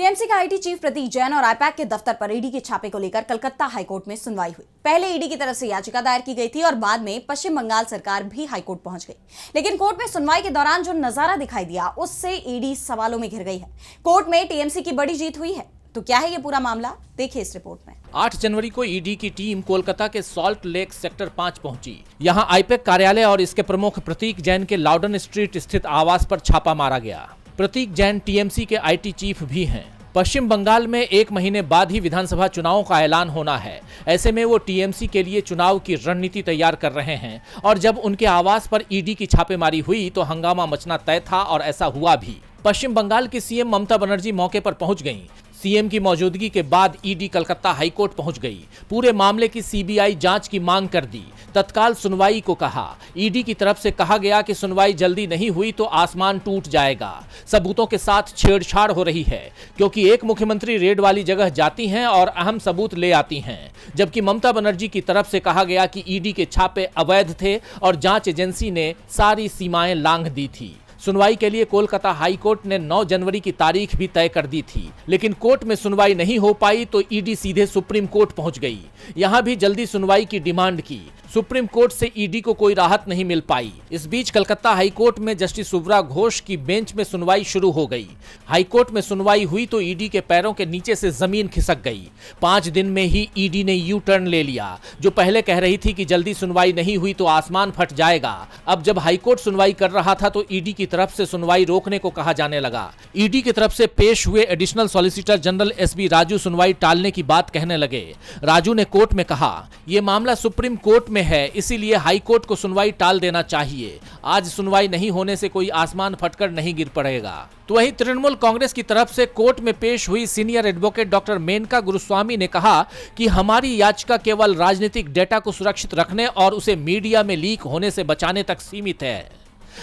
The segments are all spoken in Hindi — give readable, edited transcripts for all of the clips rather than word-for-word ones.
टीएमसी का आईटी चीफ प्रतीक जैन और आईपैक के दफ्तर पर ईडी के छापे को लेकर कलकत्ता हाईकोर्ट में सुनवाई हुई। पहले ईडी की तरफ से याचिका दायर की गई थी और बाद में पश्चिम बंगाल सरकार भी हाईकोर्ट पहुंच गई। लेकिन कोर्ट में सुनवाई के दौरान जो नजारा दिखाई दिया उससे ईडी सवालों में घिर गई है। कोर्ट में टीएमसी की बड़ी जीत हुई है। तो क्या है ये पूरा मामला, देखिए इस रिपोर्ट में। 8 जनवरी को ईडी की टीम कोलकाता के सॉल्ट लेक सेक्टर 5 पहुंची। यहां आईपैक कार्यालय और इसके प्रमुख प्रतीक जैन के लाउडन स्ट्रीट स्थित आवास पर छापा मारा गया। प्रतीक जैन टीएमसी के आईटी चीफ भी हैं। पश्चिम बंगाल में 1 महीने बाद ही विधानसभा चुनावों का ऐलान होना है। ऐसे में वो टीएमसी के लिए चुनाव की रणनीति तैयार कर रहे हैं और जब उनके आवास पर ईडी की छापेमारी हुई तो हंगामा मचना तय था और ऐसा हुआ भी। पश्चिम बंगाल की सीएम ममता बनर्जी मौके पर पहुंच गईं। सीएम की मौजूदगी के बाद ईडी कलकत्ता हाईकोर्ट पहुंच गई। पूरे मामले की सीबीआई जांच की मांग कर दी। तत्काल सुनवाई को कहा। ईडी की तरफ से कहा गया कि सुनवाई जल्दी नहीं हुई तो आसमान टूट जाएगा। सबूतों के साथ छेड़छाड़ हो रही है क्योंकि एक मुख्यमंत्री रेड वाली जगह जाती हैं और अहम सबूत ले आती हैं, जबकि ममता बनर्जी की तरफ से कहा गया कि ईडी के छापे अवैध थे और जांच एजेंसी ने सारी सीमाएं लांघ दी थी। सुनवाई के लिए कोलकाता हाई कोर्ट ने 9 जनवरी की तारीख भी तय कर दी थी, लेकिन कोर्ट में सुनवाई नहीं हो पाई तो ईडी सीधे सुप्रीम कोर्ट पहुंच गई। यहां भी जल्दी सुनवाई की डिमांड की। सुप्रीम कोर्ट से ईडी को कोई राहत नहीं मिल पाई। इस बीच कलकत्ता हाईकोर्ट में जस्टिस सुब्रा घोष की बेंच में सुनवाई शुरू हो गई। हाईकोर्ट में सुनवाई हुई तो ईडी के पैरों के नीचे से जमीन खिसक गई। 5 दिन में ही ईडी ने यू टर्न ले लिया। जो पहले कह रही थी कि जल्दी सुनवाई नहीं हुई तो आसमान फट जाएगा, अब जब हाईकोर्ट सुनवाई कर रहा था तो ईडी की तरफ से सुनवाई रोकने को कहा जाने लगा। ईडी की तरफ से पेश हुए additional solicitor general SB Raju सुनवाई टालने की बात कहने लगे। राजू ने कोर्ट में कहा, यह मामला सुप्रीम कोर्ट में है, इसीलिए हाई कोर्ट को सुनवाई टाल देना चाहिए। आज सुनवाई नहीं होने से कोई आसमान फटकर नहीं गिर पड़ेगा। तो वहीं तृणमूल कांग्रेस की तरफ से कोर्ट में पेश हुई senior advocate doctor Menaka Guruswamy ने कहा कि हमारी याचिका केवल राजनीतिक डेटा को सुरक्षित रखने और उसे मीडिया में लीक होने से बचाने तक सीमित है।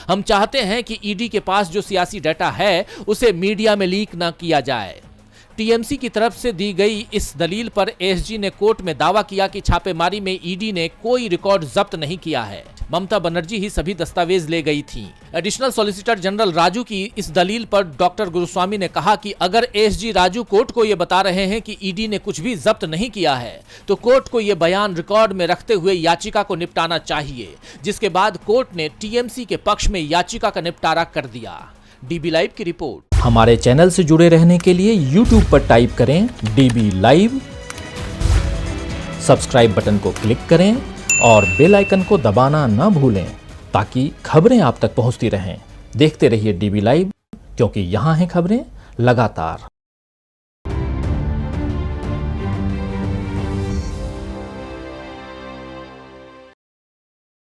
हम चाहते हैं कि ईडी के पास जो सियासी डेटा है उसे मीडिया में लीक न किया जाए। टीएमसी की तरफ से दी गई इस दलील पर एसजी ने कोर्ट में दावा किया कि छापेमारी में ईडी ने कोई रिकॉर्ड जब्त नहीं किया है। ममता बनर्जी ही सभी दस्तावेज ले गई थी। एडिशनल सॉलिसिटर जनरल राजू की इस दलील पर डॉक्टर गुरुस्वामी ने कहा कि अगर एसजी राजू कोर्ट को ये बता रहे हैं कि ईडी ने कुछ भी जब्त नहीं किया है तो कोर्ट को ये बयान रिकॉर्ड में रखते हुए याचिका को निपटाना चाहिए, जिसके बाद कोर्ट ने टीएमसी के पक्ष में याचिका का निपटारा कर दिया। डीबी लाइव की रिपोर्ट। हमारे चैनल से जुड़े रहने के लिए YouTube पर टाइप करें डीबी लाइव, सब्सक्राइब बटन को क्लिक करें और बेल आइकन को दबाना न भूलें ताकि खबरें आप तक पहुंचती रहें। देखते रहिए डीबी लाइव, क्योंकि यहाँ हैं खबरें लगातार।